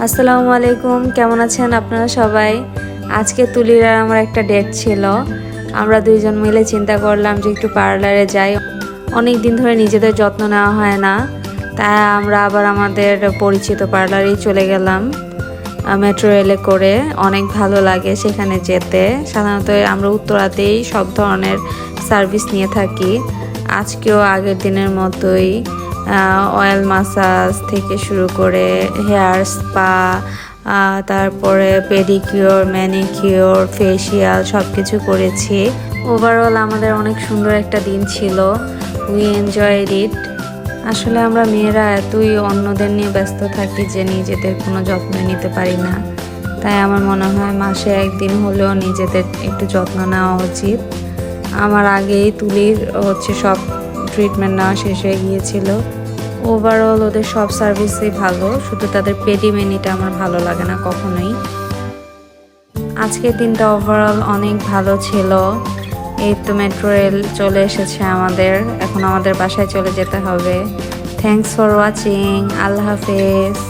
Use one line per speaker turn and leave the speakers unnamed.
আসসালামু আলাইকুম, কেমন আছেন আপনারা সবাই? আজকে তুলির আর আমার একটা ডেট ছিল। আমরা দুইজন মিলে চিন্তা করলাম যে একটু পার্লারে যাই। অনেক দিন ধরে নিজেদের যত্ন নেওয়া হয় না, তাই আমরা আবার আমাদের পরিচিত পার্লারেই চলে গেলাম মেট্রো রেলে করে। অনেক ভালো লাগে সেখানে যেতে। সাধারণত আমরা উত্তরাতেই সব ধরনের সার্ভিস নিয়ে থাকি। আজকেও আগের দিনের মতোই অয়েল মাসাজ থেকে শুরু করে হেয়ার স্পা, তারপরে পেডিকিওর, ম্যানিকিওর, ফেসিয়াল সব কিছু করেছি। ওভারঅল আমাদের অনেক সুন্দর একটা দিন ছিল। উই এনজয়েড ইট। আসলে আমরা মেয়েরা এতই অন্যদের নিয়ে ব্যস্ত থাকি যে নিজেদের কোনো যত্ন নিতে পারি না। তাই আমার মনে হয় মাসে একদিন হলেও নিজেদের একটু যত্ন নেওয়া উচিত। আমার আগেই তুলির সব ট্রিটমেন্ট নেওয়া শেষ হয়ে গিয়েছিল। ওভারঅল ওদের সব সার্ভিসই ভালো, শুধু তাদের পেডিমেনিটা আমার ভালো লাগে না কখনোই। আজকের দিনটা ওভারঅল অনেক ভালো ছিল। এই তো মেট্রো রেল চলে এসেছে আমাদের, এখন আমাদের বাসায় চলে যেতে হবে। Thanks for watching. আল্লাহ হাফেজ।